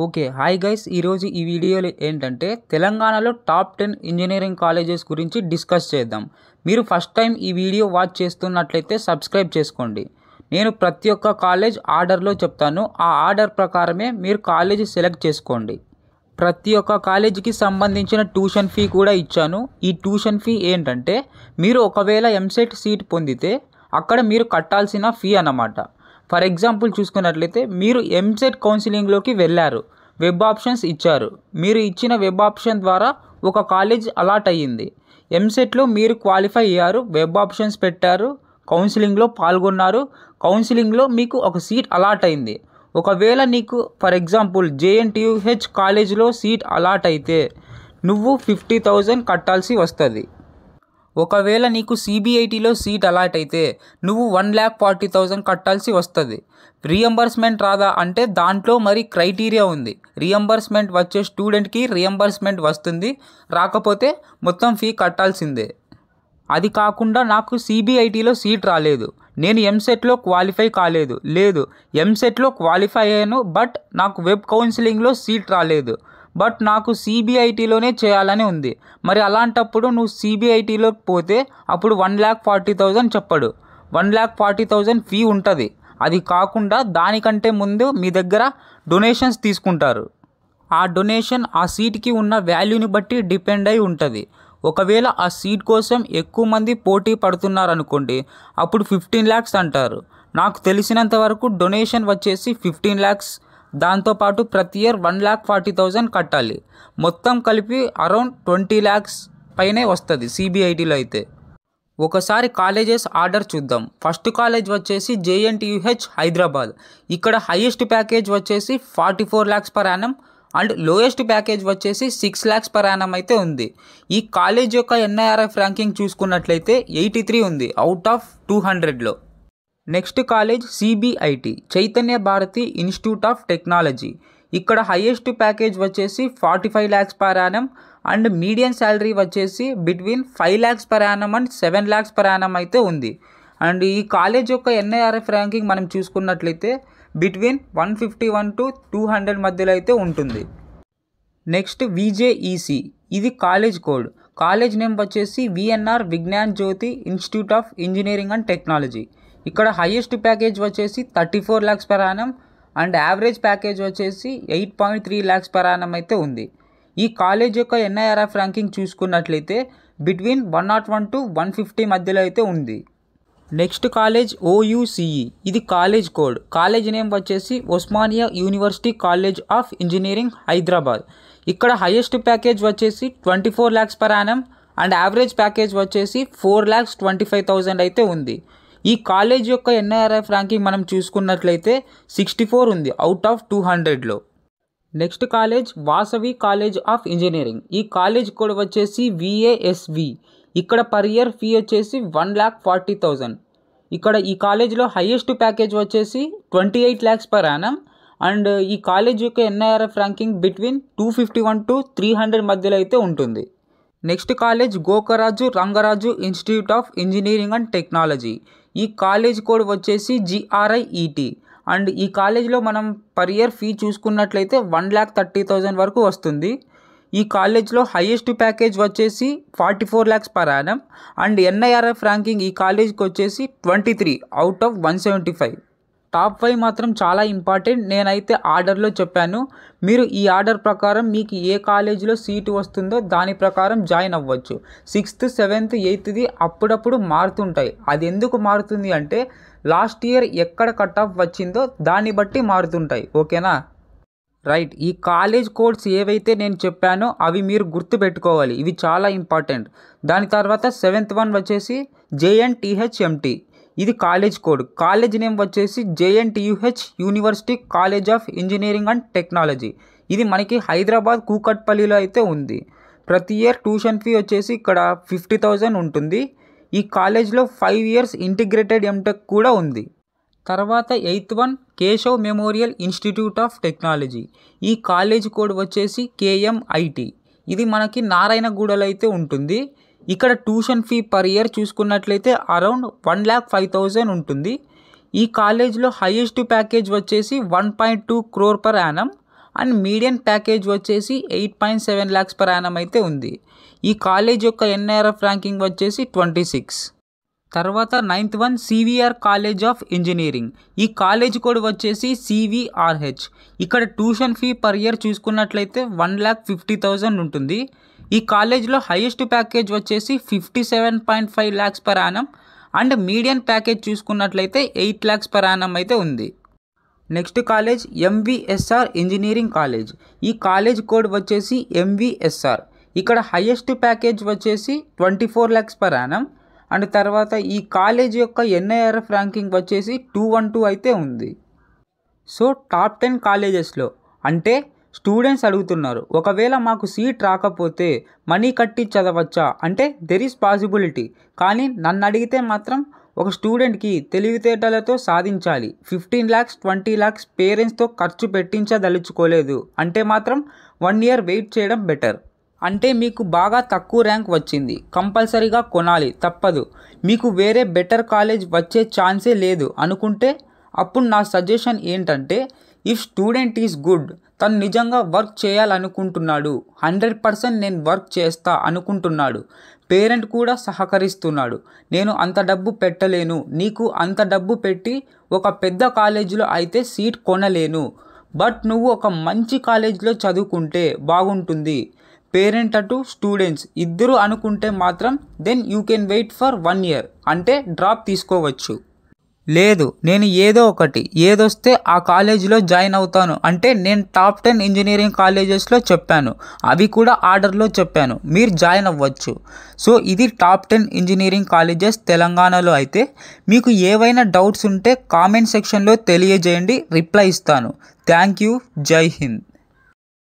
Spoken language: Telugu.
ఓకే. Hi guys. ఈరోజు ఈ వీడియోలో ఏంటంటే తెలంగాణలో టాప్ 10 ఇంజినీరింగ్ కాలేజెస్ గురించి డిస్కస్ చేద్దాం. మీరు ఫస్ట్ టైం ఈ వీడియో వాచ్ చేస్తున్నట్లయితే సబ్స్క్రైబ్ చేసుకోండి. నేను ప్రతి ఒక్క కాలేజ్ ఆర్డర్లో చెప్తాను. ఆ ఆర్డర్ ప్రకారమే మీరు కాలేజ్ సెలెక్ట్ చేసుకోండి. ప్రతి ఒక్క కాలేజీకి సంబంధించిన ట్యూషన్ ఫీ కూడా ఇచ్చాను. ఈ ట్యూషన్ ఫీ ఏంటంటే మీరు ఒకవేళ ఎంసెట్ సీట్ పొందితే అక్కడ మీరు కట్టాల్సిన ఫీ అన్నమాట. ఫర్ ఎగ్జాంపుల్ చూసుకున్నట్లయితే మీరు ఎంసెట్ కౌన్సిలింగ్లోకి వెళ్ళారు, వెబ్ ఆప్షన్స్ ఇచ్చారు. మీరు ఇచ్చిన వెబ్ ఆప్షన్ ద్వారా ఒక కాలేజ్ అలాట్ అయ్యింది. ఎంసెట్లో మీరు క్వాలిఫై అయ్యారు, వెబ్ ఆప్షన్స్ పెట్టారు, కౌన్సిలింగ్లో పాల్గొన్నారు. కౌన్సిలింగ్లో మీకు ఒక సీట్ అలాట్ అయింది. ఒకవేళ నీకు ఫర్ ఎగ్జాంపుల్ JNTUH కాలేజ్లో సీట్ అలాట్ అయితే నువ్వు 50,000 కట్టాల్సి వస్తుంది. ఒకవేళ నీకు CBITలో సీట్ అలాట్ అయితే నువ్వు 1,40,000 కట్టాల్సి వస్తుంది. రియంబర్స్మెంట్ రాదా అంటే దాంట్లో మరి క్రైటీరియా ఉంది. రియంబర్స్మెంట్ వచ్చే స్టూడెంట్కి రియంబర్స్మెంట్ వస్తుంది, రాకపోతే మొత్తం ఫీ కట్టాల్సిందే. అది కాకుండా నాకు CBITలో సీట్ రాలేదు, నేను ఎంసెట్లో క్వాలిఫై కాలేదు, లేదు ఎంసెట్లో క్వాలిఫై అయ్యాను బట్ నాకు వెబ్ కౌన్సిలింగ్లో సీట్ రాలేదు, బట్ నాకు CBITలోనే చేయాలని ఉంది. మరి అలాంటప్పుడు నువ్వు CBITలోకి పోతే అప్పుడు 1,40,000 చెప్పడు, 1,40,000 ఫీ ఉంటుంది. అది కాకుండా దానికంటే ముందు మీ దగ్గర డొనేషన్స్ తీసుకుంటారు. ఆ డొనేషన్ ఆ సీట్కి ఉన్న వాల్యూని బట్టి డిపెండ్ అయి ఉంటుంది. ఒకవేళ ఆ సీట్ కోసం ఎక్కువ మంది పోటీ పడుతున్నారనుకోండి, అప్పుడు 15 lakhs అంటారు. నాకు తెలిసినంత వరకు డొనేషన్ వచ్చేసి 15 lakhs. దాంతోపాటు ప్రతి ఇయర్ 1,40,000 కట్టాలి. మొత్తం కలిపి అరౌండ్ 20 lakhs పైనే వస్తుంది CBITలో అయితే. ఒకసారి కాలేజెస్ ఆర్డర్ చూద్దాం. ఫస్ట్ కాలేజ్ వచ్చేసి JNTUH హైదరాబాద్. ఇక్కడ హైయెస్ట్ ప్యాకేజ్ వచ్చేసి 44 lakhs per annum and lowest package వచ్చేసి 6 lakhs per annum అయితే ఉంది. ఈ కాలేజ్ యొక్క NIRF ర్యాంకింగ్ చూసుకున్నట్లయితే 83 ఉంది అవుట్ ఆఫ్ 200లో. Next college CBIT Chaitanya Bharathi institute of technology. ఇక్కడ హైయెస్ట్ ప్యాకేజ్ వచ్చేసి 45 lakhs per annum and median salary వచ్చేసి between 5 lakhs per annum and 7 lakhs per annum అయితే ఉంది. అండ్ ఈ కాలేజ్ యొక్క NIRF ర్యాంకింగ్ మనం చూసుకున్నట్లయితే బిట్వీన్ 151 to 200 మధ్యలో అయితే ఉంటుంది. నెక్స్ట్ VJEC, ఇది కాలేజ్ కోడ్. కాలేజ్ నేమ్ వచ్చేసి VNR Vignan Jyothi institute of engineering and technology. ఇక్కడ హైయెస్ట్ ప్యాకేజ్ వచ్చేసి 34 lakhs per annum and average package వచ్చేసి 8.3 lakhs per annum అయితే ఉంది. ఈ కాలేజ్ యొక్క NIRF ర్యాంకింగ్ చూసుకున్నట్లయితే బిట్వీన్ 101 to 150 మధ్యలో అయితే ఉంది. నెక్స్ట్ కాలేజ్ OUCE, ఇది కాలేజ్ కోడ్. కాలేజ్ నేమ్ వచ్చేసి Osmania university college of engineering Hyderabad. ఇక్కడ హైయెస్ట్ ప్యాకేజ్ వచ్చేసి 24 lakhs per annum and average package వచ్చేసి 4,25,000 అయితే ఉంది. ఈ కాలేజ్ యొక్క NIRF ర్యాంకింగ్ మనం చూసుకున్నట్లయితే 64 ఉంది అవుట్ ఆఫ్ 200లో. Next college Vasavi college of engineering. ఈ కాలేజ్ కోడ్ వచ్చేసి VASV. ఇక్కడ పర్ ఇయర్ ఫీ వచ్చేసి 1,40,000. ఇక్కడ ఈ కాలేజ్లో హైయెస్ట్ ప్యాకేజ్ వచ్చేసి 28 lakhs per annum అండ్ ఈ కాలేజ్ యొక్క NIRF ర్యాంకింగ్ బిట్వీన్ 251 to 300 మధ్యలో అయితే ఉంటుంది. Next college Gokaraju Rangaraju institute of engineering and technology. ఈ కాలేజ్ కోడ్ వచ్చేసి GRIET అండ్ ఈ కాలేజ్లో మనం పర్ ఇయర్ ఫీ చూసుకున్నట్లయితే 1,30,000 వరకు వస్తుంది. ఈ కాలేజ్లో హైయెస్ట్ ప్యాకేజ్ వచ్చేసి 44 lakhs per annum and NIRF ranking ఈ కాలేజ్కి వచ్చేసి 23 అవుట్ ఆఫ్ 175. టాప్ 5 మాత్రం చాలా ఇంపార్టెంట్. నేనైతే ఆర్డర్లో చెప్పాను, మీరు ఈ ఆర్డర్ ప్రకారం మీకు ఏ కాలేజీలో సీటు వస్తుందో దాని ప్రకారం జాయిన్ అవ్వచ్చు. 6th, 7th, 8th అప్పుడప్పుడు మారుతుంటాయి. అది ఎందుకు మారుతుంది అంటే లాస్ట్ ఇయర్ ఎక్కడ కట్ ఆఫ్ వచ్చిందో దాన్ని బట్టి మారుతుంటాయి. ఓకేనా? రైట్. ఈ కాలేజ్ కోడ్స్ ఏవైతే నేను చెప్పానో అవి మీరు గుర్తుపెట్టుకోవాలి, ఇవి చాలా ఇంపార్టెంట్. దాని తర్వాత 7th one వచ్చేసి JNTHMT. ఇది కాలేజ్ కోడ్. కాలేజ్ నేమ్ వచ్చేసి JNTUH university college of engineering and technology. ఇది మనకి హైదరాబాద్ కూకట్పల్లిలో అయితే ఉంది. ప్రతి ఇయర్ ట్యూషన్ ఫీ వచ్చేసి ఇక్కడ 50,000 ఉంటుంది. ఈ కాలేజ్లో 5 years ఇంటిగ్రేటెడ్ MTech కూడా ఉంది. తర్వాత 8th one Keshav memorial institute of technology. ఈ కాలేజ్ కోడ్ వచ్చేసి KMIT. ఇది మనకి నారాయణగూడలో అయితే ఉంటుంది. ఇక్కడ ట్యూషన్ ఫీ పర్ ఇయర్ చూసుకున్నట్లయితే అరౌండ్ 1,05,000 ఉంటుంది. ఈ కాలేజ్లో హైయెస్ట్ ప్యాకేజ్ వచ్చేసి 1.2 crore per annum and median package వచ్చేసి 8.7 lakhs per annum అయితే ఉంది. ఈ కాలేజ్ యొక్క NIRF ర్యాంకింగ్ వచ్చేసి 26. తర్వాత 9th one CVR college of engineering. ఈ కాలేజ్ కోడ్ వచ్చేసి CVRH. ఇక్కడ ట్యూషన్ ఫీ పర్ ఇయర్ చూసుకున్నట్లయితే 1,50,000 ఉంటుంది. ఈ కాలేజ్లో హైయెస్ట్ ప్యాకేజ్ వచ్చేసి 57.5 lakhs per annum and median package చూసుకున్నట్లయితే 8 lakhs per annum అయితే ఉంది. Next college MVSR engineering college. ఈ కాలేజ్ కోడ్ వచ్చేసి MVSR. ఇక్కడ హైయెస్ట్ ప్యాకేజ్ వచ్చేసి 24 lakhs per annum అండ్ తర్వాత ఈ కాలేజ్ యొక్క NIRF ర్యాంకింగ్ వచ్చేసి 212 అయితే ఉంది. సో టాప్ 10 కాలేజెస్లో అంటే స్టూడెంట్స్ అడుగుతున్నారు, ఒకవేళ మాకు సీట్ రాకపోతే మనీ కట్టి చదవచ్చా అంటే దెర్ ఈస్ పాసిబిలిటీ. కానీ నన్ను అడిగితే మాత్రం ఒక స్టూడెంట్కి తెలివితేటలతో సాధించాలి. 15 lakhs 20 lakhs పేరెంట్స్తో ఖర్చు పెట్టించదలుచుకోలేదు అంటే మాత్రం 1 year వెయిట్ చేయడం బెటర్. అంటే మీకు బాగా తక్కువ ర్యాంక్ వచ్చింది, కంపల్సరీగా కొనాలి తప్పదు, మీకు వేరే బెటర్ కాలేజ్ వచ్చే ఛాన్సే లేదు అనుకుంటే అప్పుడు నా సజెషన్ ఏంటంటే, ఇఫ్ స్టూడెంట్ ఈజ్ గుడ్, తను నిజంగా వర్క్ చేయాలనుకుంటున్నాడు, 100% నేను వర్క్ చేస్తా అనుకుంటున్నాడు, పేరెంట్ కూడా సహకరిస్తున్నాడు, నేను అంత డబ్బు పెట్టలేను, నీకు అంత డబ్బు పెట్టి ఒక పెద్ద కాలేజీలో అయితే సీట్ కొనలేను, బట్ నువ్వు ఒక మంచి కాలేజీలో చదువుకుంటే బాగుంటుంది, పేరెంట్ అటు స్టూడెంట్స్ ఇద్దరు అనుకుంటే మాత్రం then you can wait for 1 year అంటే డ్రాప్ తీసుకోవచ్చు. లేదు నేను ఏదో ఒకటి ఏదొస్తే ఆ కాలేజీలో జాయిన్ అవుతాను అంటే నేను టాప్ 10 ఇంజనీరింగ్ కాలేజెస్లో చెప్పాను, అవి కూడా ఆర్డర్లో చెప్పాను, మీరు జాయిన్ అవ్వచ్చు. సో ఇది టాప్ 10 ఇంజనీరింగ్ కాలేజెస్ తెలంగాణలో. అయితే మీకు ఏవైనా డౌట్స్ ఉంటే కామెంట్ సెక్షన్లో తెలియజేయండి, రిప్లై ఇస్తాను. Thank you. జై హింద్.